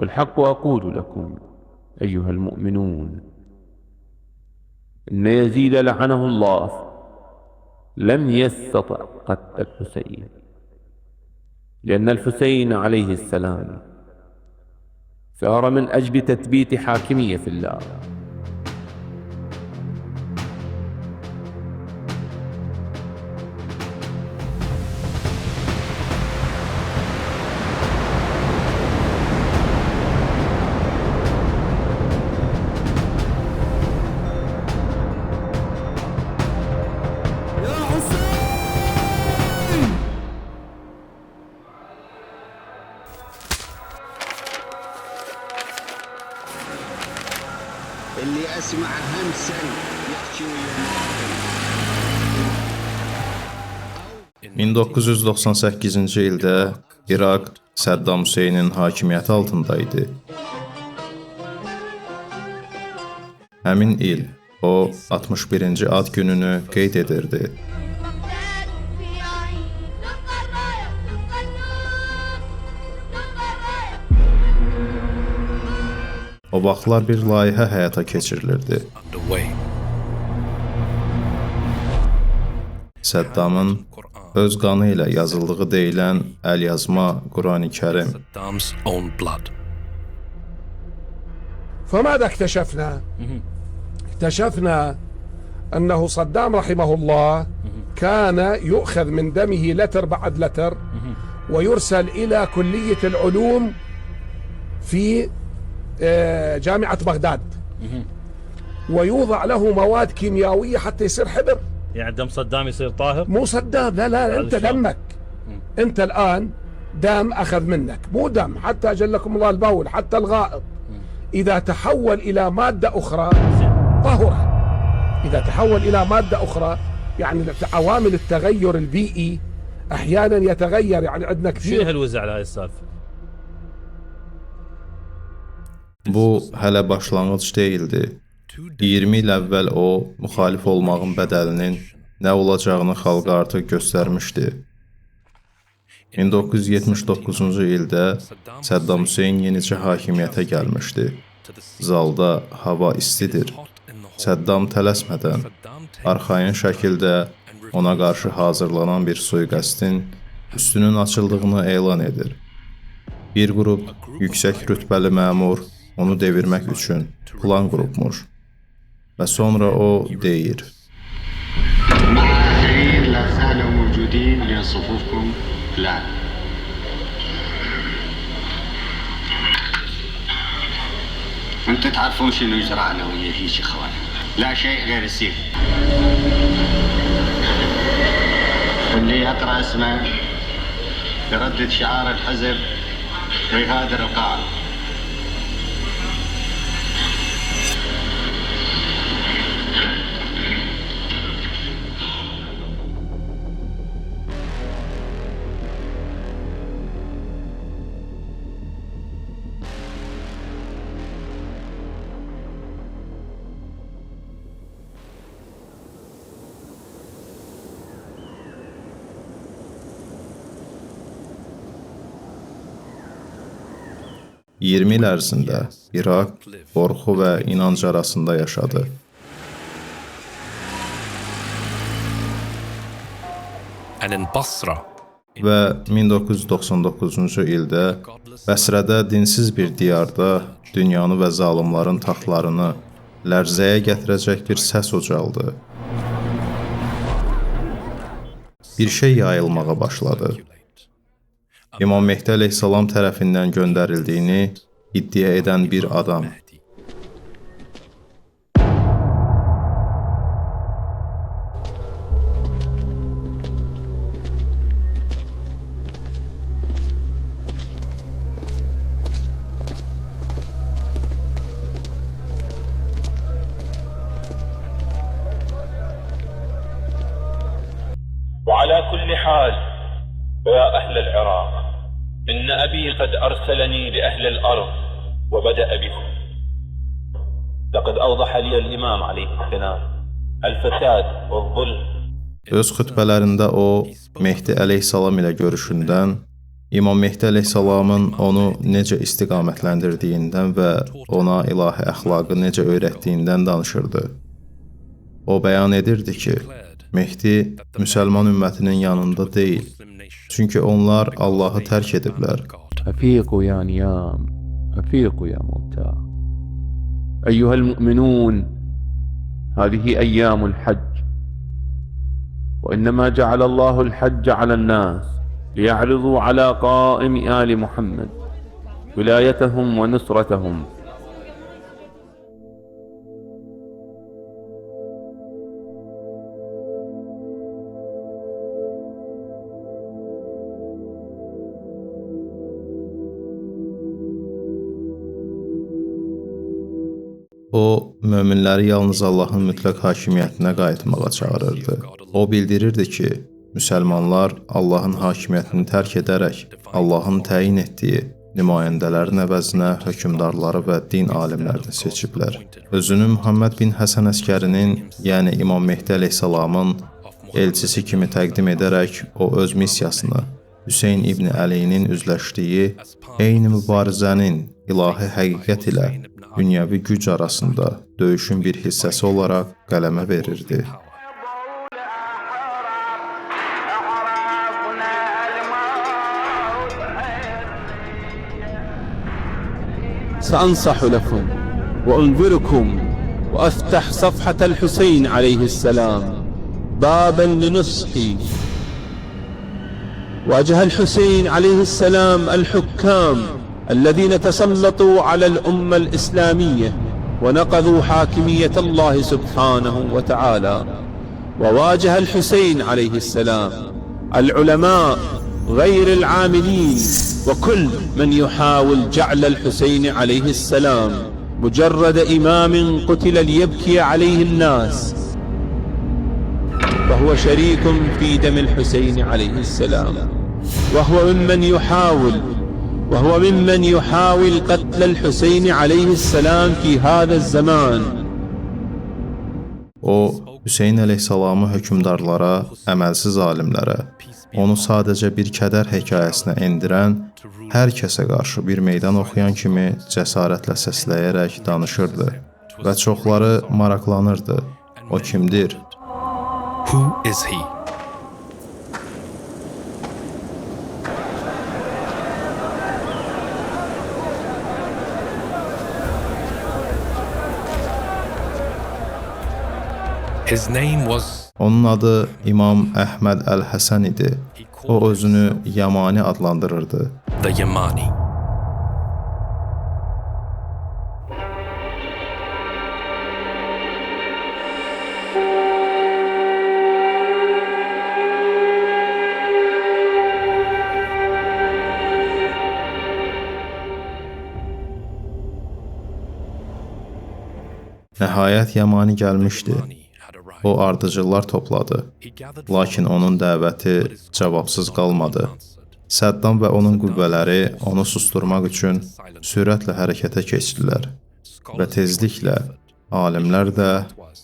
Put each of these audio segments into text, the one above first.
والحق أقول لكم أيها المؤمنون إن يزيد لعنه الله لم يستطع قتل الحسين، لأن الحسين عليه السلام ثار من أجل تثبيت حاكمية الله. اللي اسمع همسا يحكي 1998-ci ildə İraq Səddam Hüseynin hakimiyyəti altında idi. Həmin il o 61-ci ad gününü qeyd edirdi. O vaxtlar bir layihə həyata keçirilirdi. Səddamın öz qanı ilə yazıldığı deyilən əlyazma Qur'an-ı Kərim. فماذا اكتشفنا؟ اكتشفنا أنه صدام رحمه الله كان يؤخذ من دمه لتر بعد لتر ويرسل إلى كلية العلوم في جامعة بغداد ويوضع له مواد كيميائية حتى يصير حبر. يعني دم صدام يصير طاهر؟ مو صدام، لا أنت دمك، أنت الآن دم أخذ منك، مو دم حتى أجلكم الله البول، حتى الغائط إذا تحول إلى مادة أخرى طهرة. إذا تحول إلى مادة أخرى يعني عوامل التغير البيئي أحيانا يتغير، يعني عندنا كثير. شنو هالوزع على هاي السالفة؟ Bu hələ başlanğıc deyildi. 20 il əvvəl o, müxalif olmağın bədəlinin nə olacağını xalqa artıq göstərmişdi. 1979-cu ildə Səddam Hüseyn yenicə hakimiyyətə gəlmişdi. Zalda hava istidir. Səddam tələsmədən, arxayın şəkildə ona qarşı hazırlanan bir sui-qəsdin üstünün açıldığını elan edir. Bir qrup yüksək rütbəli məmur onu devirmək üçün plan qurubmuş. Və sonra o deyir: انتوا تعرفون شنو يجرى على وياه هيك اخوان، لا شيء غير السيف. واللي يقرا اسمه يردد شعار الحزب ويغادر القاعه. ...20 il ərzində İraq qorxu və inanc arasında yaşadı. Və 1999-cu ildə Bəsrədə dinsiz bir diyarda dünyanı və zalımların taxtlarını lərzəyə gətirəcək bir səs ucaldı. Bir şey yayılmağa başladı. İmam Mehdi əleyhissalam tərəfindən göndərildiyini iddia edən bir adam. وعلى كل حال يا أهل العراق إن أبي قد أرسلني لأهل الأرض وبدأ بكم. لقد أوضح لي الإمام عليه السلام الفساد والظلم. Öz xütbələrində o, Mehdi əleyhissalam ilə görüşündən İmam Mehdi əleyhissalamın onu necə istiqamətləndirdiyindən və ona ilahi əxlaqı necə öyrətdiyindən danışırdı. O bəyan edirdi ki, Mehdi müsəlman ümmətinin yanında deyil. Çünki onlar Allahı tərk ediblər. أفيقوا يا نيام أفيقوا يا موتى أيها المؤمنون هذه أيام الحج وإنما جعل الله الحج على الناس ليعرضوا على قائم آل محمد ولايتهم ونصرتهم. O, möminləri yalnız Allahın mütləq hakimiyyətinə qayıtmağa çağırırdı. O bildirirdi ki, müsəlmanlar Allahın hakimiyyətini tərk edərək Allahın təyin etdiyi nümayəndələrin əvəzinə hökmdarları və din alimlərini seçiblər. Özünü Muhammed bin Həsən Əskərinin, yəni İmam Mehdi əleyhissalamın elçisi kimi təqdim edərək o öz missiyasını Hüseyn ibn Əlinin üzləşdiyi eyni mübarizənin ilahi həqiqət ilə dünyəvi güc arasında döyüşün bir hissəsi olaraq qələmə verirdi. سأنصح لكم وأنذركم وأفتح صفحة الحسين عليه السلام بابا لنصحي. واجه الحسين عليه السلام الحكام الذين تسلطوا على الأمة الإسلامية ونقضوا حاكمية الله سبحانه وتعالى. وواجه الحسين عليه السلام العلماء غير العاملين وكل من يحاول جعل الحسين عليه السلام مجرد إمام قتل ليبكي عليه الناس، فهو شريك في دم الحسين عليه السلام، وهو ممن يحاول قتل الحسين عليه السلام في هذا الزمان. O, Hüseyn əleyhissalamı hökmdarlara, əməlsiz alimlərə, onu sadəcə bir kədər hekayəsinə endirən, hər kəsə qarşı bir meydan oxuyan kimi cəsarətlə səsləyərək danışırdı və çoxları maraqlanırdı. O kimdir? Who is he? His name was... Onun adı İmam Əhməd Əl-Həsən idi. O özünü Yamani adlandırırdı. The Yamani. Nəhayət Yamani gəlmişdi. O ardıcıllar topladı. Lakin onun dəvəti cavabsız qalmadı. Səddam və onun qüvvələri onu susturmaq üçün sürətlə hərəkətə keçdilər və tezliklə alimlər də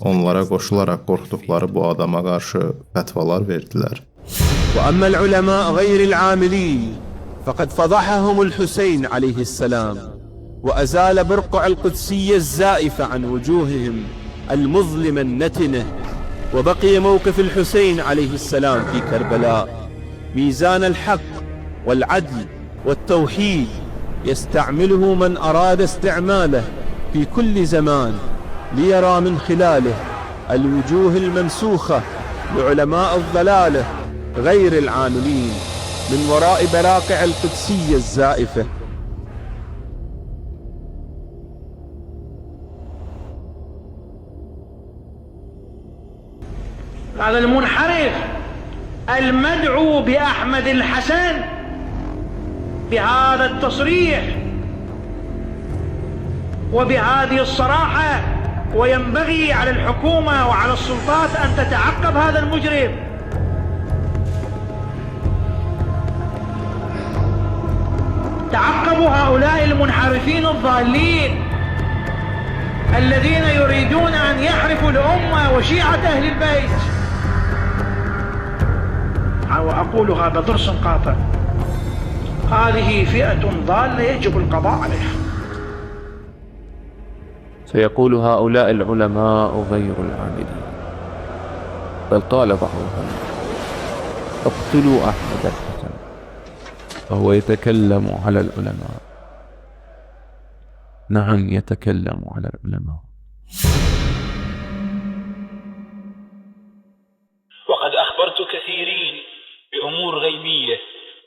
onlara qoşularaq qorxduqları bu adama qarşı fətvalar verdilər. وأما العلماء غير العاملين فقد فضحهم الحسين عليه السلام وأزال برقع القدسية الزائفة عن وجوههم المظلمة النتنة. وبقي موقف الحسين عليه السلام في كربلاء ميزان الحق والعدل والتوحيد يستعمله من أراد استعماله في كل زمان ليرى من خلاله الوجوه الممسوخة لعلماء الضلالة غير العاملين من وراء براقع القدسية الزائفة. هذا المنحرف المدعو بأحمد الحسن بهذا التصريح وبهذه الصراحة، وينبغي على الحكومة وعلى السلطات أن تتعقب هذا المجرم. تعقبوا هؤلاء المنحرفين الضالين الذين يريدون أن يحرفوا الأمة وشيعة أهل البيت. وأقولها بدرس قاطع: هذه فئة ضالة يجب القضاء عليها. سيقول هؤلاء العلماء غير العاملين، بل قال بعضهم: اقتلوا أحمد الحسن، فهو يتكلم على العلماء. نعم، يتكلم على العلماء. وقد أخبرت كثيرين بأمور غيبية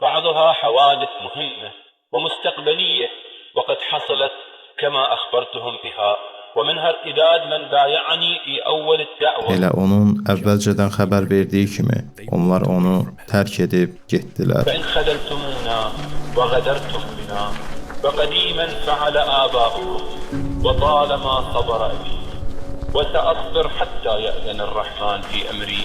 بعضها حوادث مهمة ومستقبلية وقد حصلت كما أخبرتهم بها، ومنها ارتداد من بايعني في أول الدعوة. Elə onun əvvəlcədən xəbər verdiyi kimi, onlar onu tərk edib getdilər. فإن خذلتمونا وغدرتم بنا فقديما فعل آباؤكم وطالما صبر أبي وسأصبر حتى يأذن الرحمن في أمري.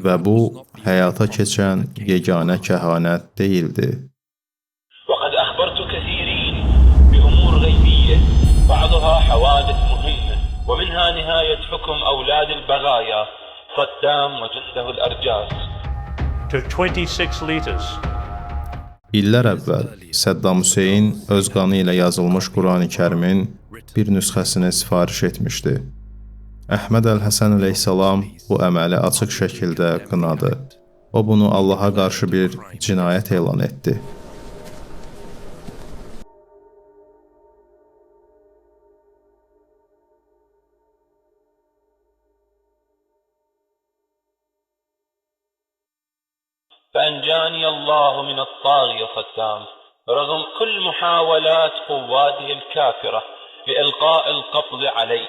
Və bu, həyata keçən yeganə kəhanət deyildi. وقد أخبرت كثيرين بأمور غيبية بعضها حوادث مهمة ومنها نهاية حكم أولاد البغايا صدام وجنده الأرجاس. To 26 liters. İllər əvvəl Səddam Hüseyn öz qanı ilə yazılmış Qurani-Kərimin bir nüsxəsini sifariş etmişdi. Əhməd Əl-Həsən əleyhissalam bu əməli açıq şəkildə qınadı. O bunu Allaha qarşı bir cinayət elan etdi. فأنجاني الله من الطاغية صدام رغم كل محاولات قواته الكافرة لإلقاء القبض عليه.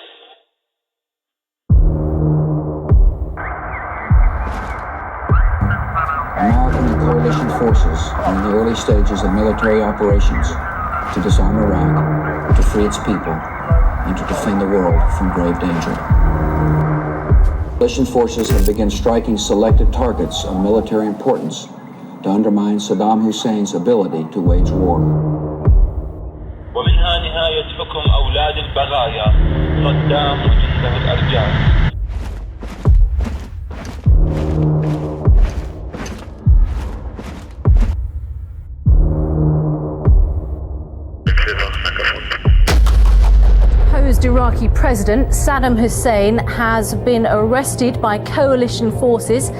American and coalition forces are in the early stages of military operations to disarm Iraq, to free its people, and to defend the world from grave danger. Coalition forces have begun striking selected targets of military importance to undermine Saddam Hussein's ability to wage war. ومنها نهاية حكم أولاد البغايا صدام وجنده الأرجاس. Iraqi President Saddam Hussein has been arrested by coalition forces.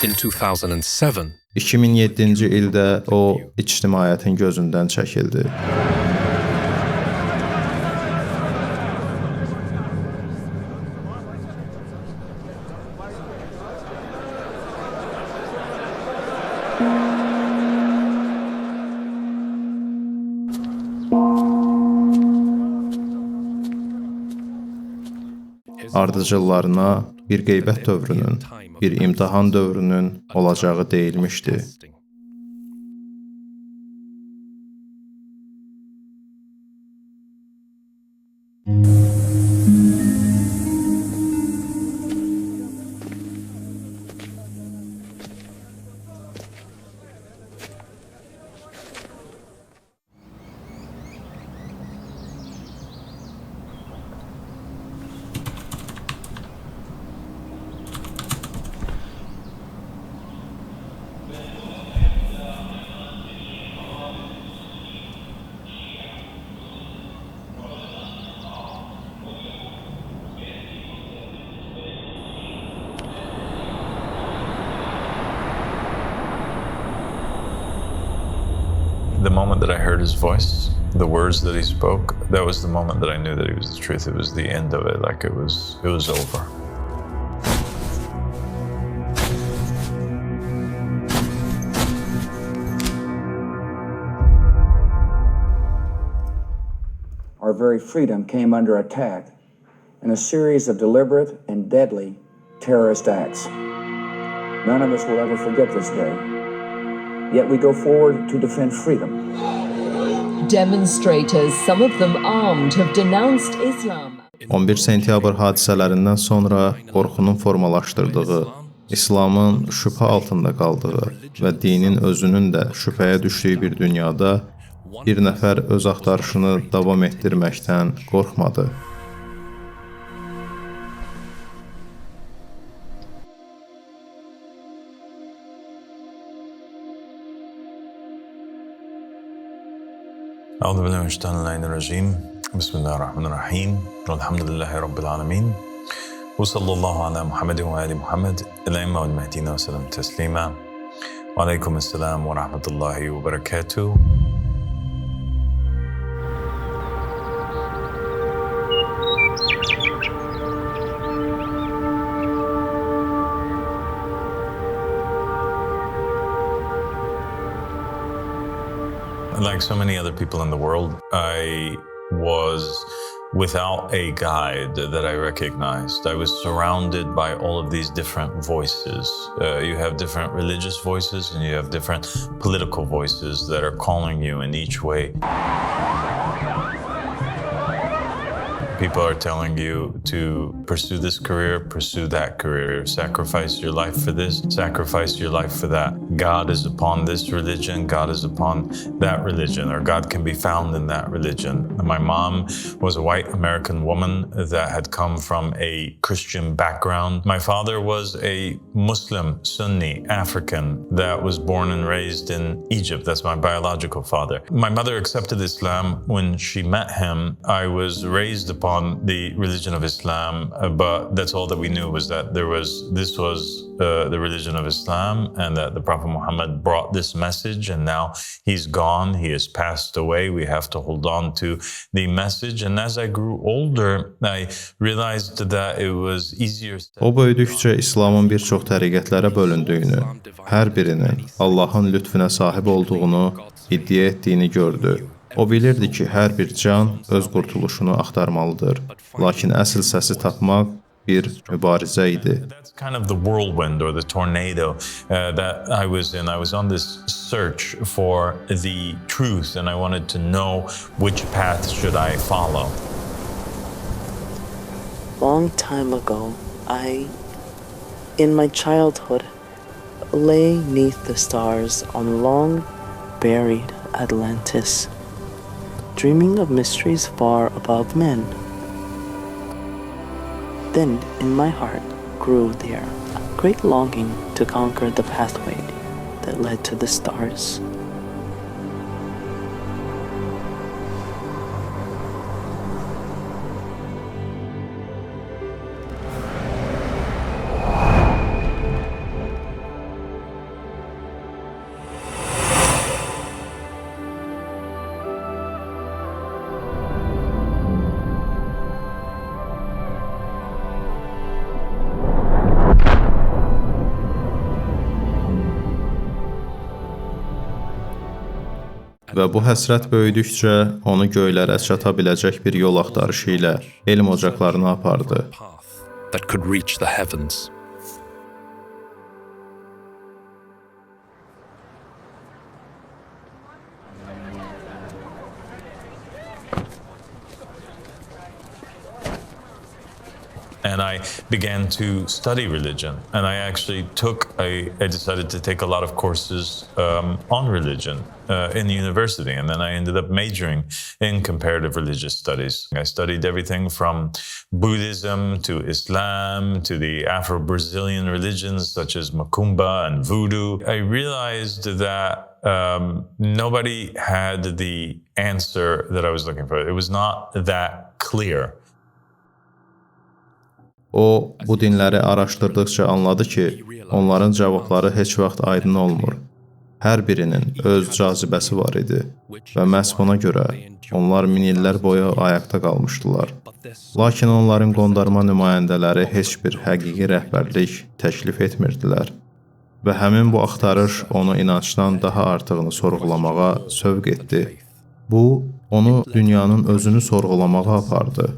In 2007, 2007-ci ildə o ictimaiyyətin gözündən çəkildi. Ardıcıllarına bir qeybət dövrünün, bir imtahan dövrünün olacağı deyilmişdi. The moment that I heard his voice, the words that he spoke, that was the moment that I knew that he was the truth. It was the end of it, like it was over. our very freedom came under attack in a series of deliberate and deadly terrorist acts. None of us will ever forget this day, yet we go forward to defend freedom. Demonstrators, some of them armed, have denounced Islam. 11 sentyabr hadisələrindən sonra qorxunun formalaşdırdığı, İslamın şübhə altında qaldığı və dinin özünün də şübhəyə düşdüyü bir dünyada bir nəfər öz axtarışını davam etdirməkdən qorxmadı. أعوذ بالله من الشيطان اللعين الرجيم بسم الله الرحمن الرحيم والحمد لله رب العالمين وصلى الله على محمد وآل محمد الأئمة والمهديين وسلم تسليما وعليكم السلام ورحمة الله وبركاته. Like so many other people in the world, I was without a guide that I recognized. I was surrounded by all of these different voices. You have different religious voices and you have different political voices that are calling you in each way. People are telling you to pursue this career, pursue that career, sacrifice your life for this, sacrifice your life for that. God is upon this religion, God is upon that religion, or God can be found in that religion. My mom was a white American woman that had come from a Christian background. My father was a Muslim, Sunni, African that was born and raised in Egypt. That's my biological father. My mother accepted Islam when she met him. I was raised upon the religion of Islam, but that's all that we knew was that this was the religion of Islam and that the Prophet Muhammad brought this message and now he's gone, he has passed away, we have to hold on to the message. And as I grew older, I realized that it was easier. O böyüdükcə İslamın bir çox təriqətlərə bölündüyünü, hər birinin Allahın lütfüne sahib olduğunu iddia etdiyini gördü. O bilirdi ki, hər bir can öz qurtuluşunu axtarmalıdır. Lakin əsl səsi tapmaq bir mübarizə idi. That's kind of the whirlwind or the tornado that I was in. I was on this search for the truth and I wanted to know which path should I follow. Long time ago, in my childhood, lay 'neath the stars on long buried Atlantis, dreaming of mysteries far above men. Then in my heart grew there a great longing to conquer the pathway that led to the stars. Və bu həsrət böyüdükcə onu göylərə çata biləcək bir yol axtarışı ilə elm ocaqlarına apardı. That could reach the heavens. And I began to study religion. And I actually I decided to take a lot of courses on religion in university. And then I ended up majoring in comparative religious studies. I studied everything from Buddhism to Islam to the Afro-Brazilian religions such as Macumba and Voodoo. I realized that nobody had the answer that I was looking for. It was not that clear. O, bu dinləri araşdırdıqca anladı ki, onların cavabları heç vaxt aydın olmur. Hər birinin öz cazibəsi var idi və məhz buna görə onlar min illər boyu ayaqda qalmışdılar. Lakin onların qondarma nümayəndələri heç bir həqiqi rəhbərlik təklif etmirdilər və həmin bu axtarış onu inancdan daha artığını sorğulamağa sövq etdi. Bu, onu dünyanın özünü sorğulamağa apardı.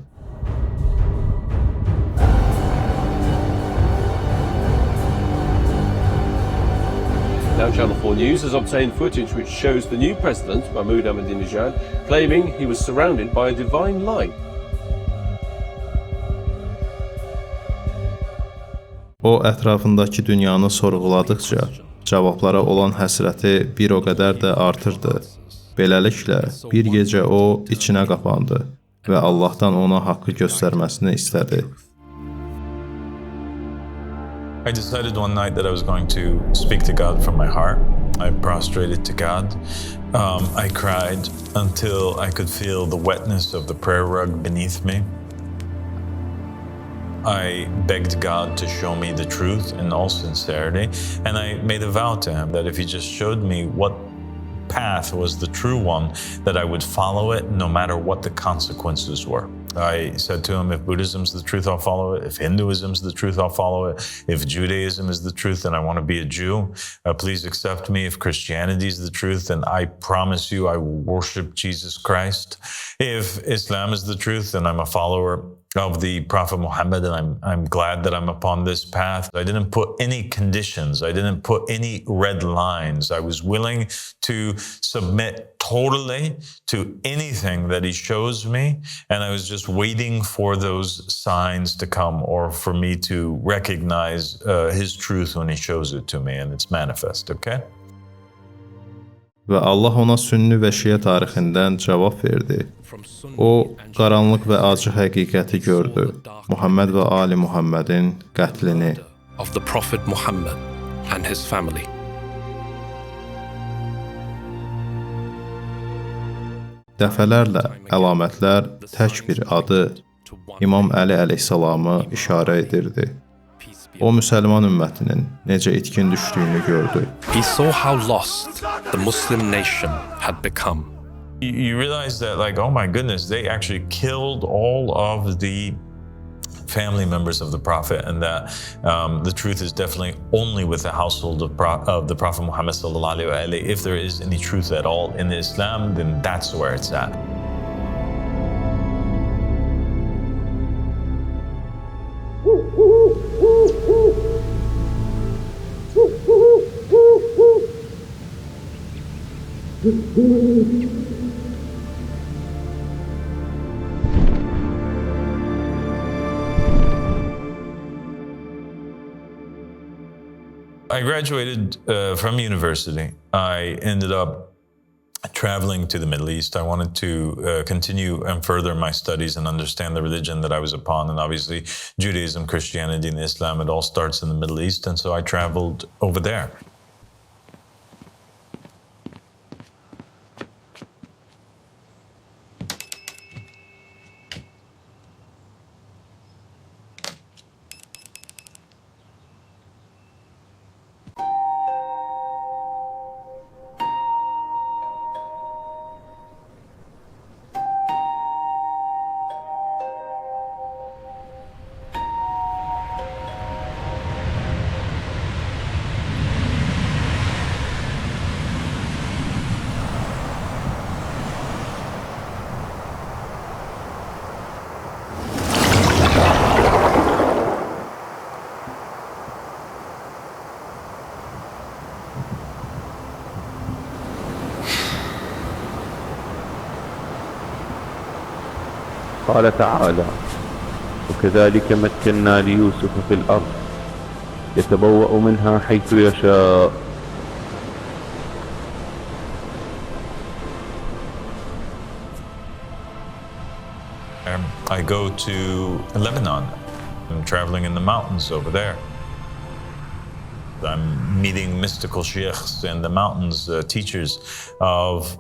Now Channel 4 News has obtained footage which shows the new president, Mahmoud Ahmadinejad, claiming he was surrounded by a divine light. O, ətrafındakı dünyanı sorğuladıqca, cavablara olan həsrəti bir o qədər də artırdı. Beləliklə, bir gecə o, içinə qapandı və Allahdan ona haqqı göstərməsini istədi. I decided one night that I was going to speak to God from my heart. I prostrated to God. I cried until I could feel the wetness of the prayer rug beneath me. I begged God to show me the truth in all sincerity, and I made a vow to Him that if He just showed me what path was the true one, that I would follow it no matter what the consequences were. I said to him, if Buddhism's the truth, I'll follow it. If Hinduism's the truth, I'll follow it. If Judaism is the truth, then I want to be a Jew. Please accept me. If Christianity is the truth, then I promise you I will worship Jesus Christ. If Islam is the truth, then I'm a follower of the Prophet Muhammad, and I'm glad that I'm upon this path. I didn't put any conditions. I didn't put any red lines. I was willing to submit totally to anything that He shows me, and I was just waiting for those signs to come, or for me to recognize His truth when He shows it to me, and it's manifest, okay? Və Allah ona sünni və şiə tarixindən cavab verdi. O, qaranlıq və acı həqiqəti gördü. Muhammed və Ali Muhammedin qətlini. Of the Prophet Muhammad and his family. Dəfələrlə əlamətlər tək bir adı İmam Əli əleyhissalamı işarə edirdi. O, müsəlman ümmətinin necə itkin düşdüyünü gördü. He saw how lost the Muslim nation had become. You realize that, like, oh my goodness, they actually killed all of the family members of the Prophet, and that the truth is definitely only with the household of the Prophet Muhammad sallallahu alaihi wasallam. If there is any truth at all in Islam, then that's where it's at. I graduated from university. I ended up traveling to the Middle East. I wanted to continue and further my studies and understand the religion that I was upon. And obviously, Judaism, Christianity, and Islam, it all starts in the Middle East. And so I traveled over there. قال تعالى: وكذلك مكنا ليوسف في الأرض يتبوأ منها حيث يشاء. I go to Lebanon. I'm traveling in the mountains over there. I'm meeting mystical sheikhs in the mountains, teachers of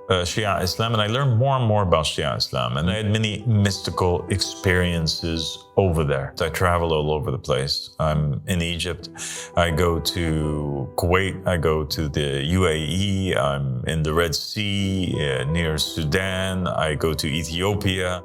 Shia Islam, and I learned more and more about Shia Islam, and I had many mystical experiences over there. I travel all over the place. I'm in Egypt, I go to Kuwait, I go to the UAE, I'm in the Red Sea, near Sudan, I go to Ethiopia.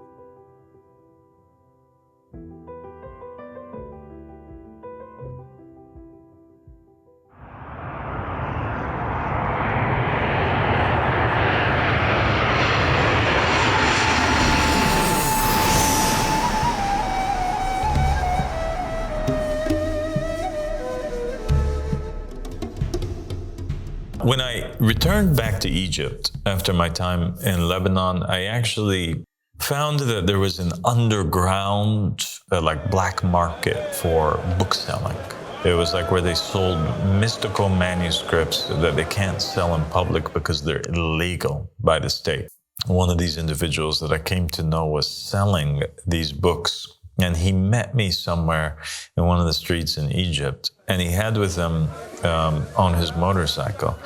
When I returned back to Egypt after my time in Lebanon, I actually found that there was an underground, like black market for book selling. It was like where they sold mystical manuscripts that they can't sell in public because they're illegal by the state. One of these individuals that I came to know was selling these books, and he met me somewhere in one of the streets in Egypt, and he had with him on his motorcycle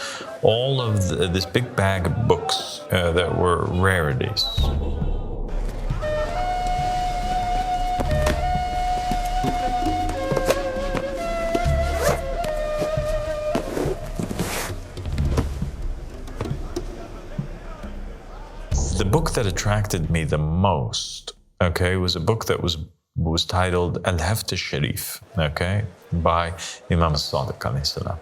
all of this big bag of books that were rarities. The book that attracted me the most, okay, was a book that was titled Al-Haft al-Sharif, okay, by Imam al-Sadiq alayhi salam.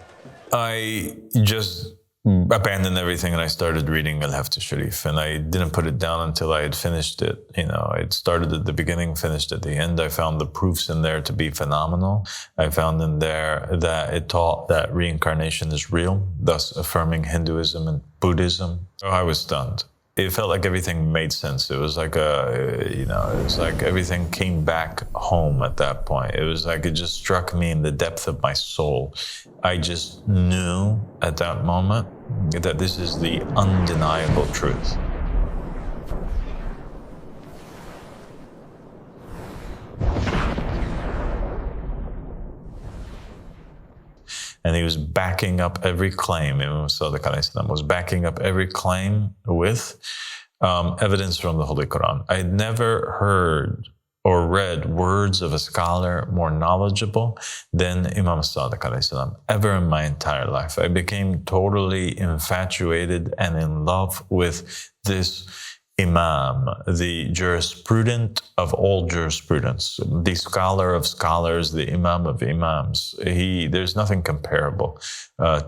I just abandoned everything and I started reading Al-Haft al-Sharif, and I didn't put it down until I had finished it. You know, I started at the beginning, finished at the end. I found the proofs in there to be phenomenal. I found in there that it taught that reincarnation is real, thus affirming Hinduism and Buddhism. So I was stunned. It felt like everything made sense. It was like it was like everything came back home at that point. It was like it just struck me in the depth of my soul. I just knew at that moment that this is the undeniable truth. And he was backing up every claim. Imam Sadiq alayhi salam was backing up every claim with evidence from the Holy Quran. I had never heard or read words of a scholar more knowledgeable than Imam Sadiq alayhi salam ever in my entire life. I became totally infatuated and in love with this Imam, the jurisprudent of all jurisprudence, the scholar of scholars, the Imam of Imams. There's nothing comparable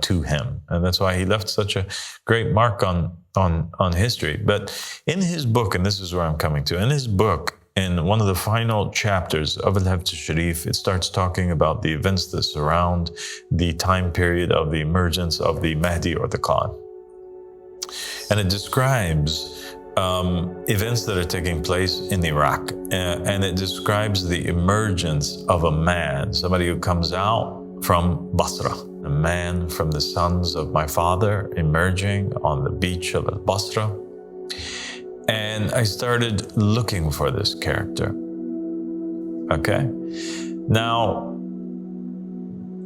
to him. And that's why he left such a great mark on history. But in his book, and this is where I'm coming to, in his book, in one of the final chapters of Al-Haft al-Sharif, it starts talking about the events that surround the time period of the emergence of the Mahdi or the Qa'im. And it describes events that are taking place in Iraq, and it describes the emergence of a man, somebody who comes out from Basra, a man from the sons of my father emerging on the beach of Al-Basra. And I started looking for this character. Okay? Now,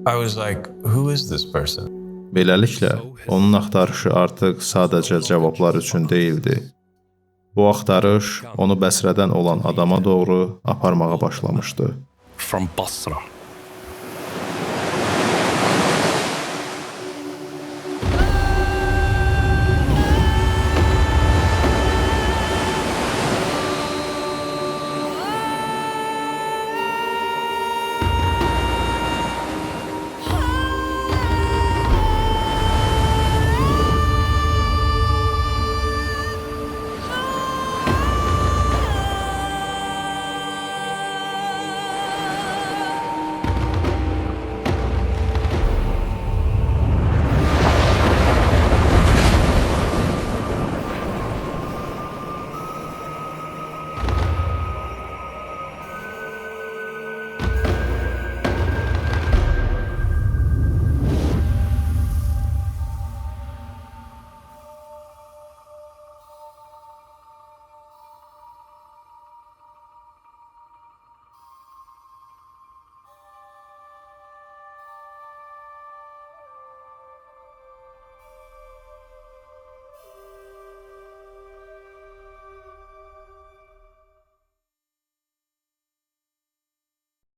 I was like, who is this person? Beləliklə, onun axtarışı artıq sadəcə cavablar üçün deyildi. Bu axtarış onu Bəsrədən olan adama doğru aparmağa başlamışdı. From Basra,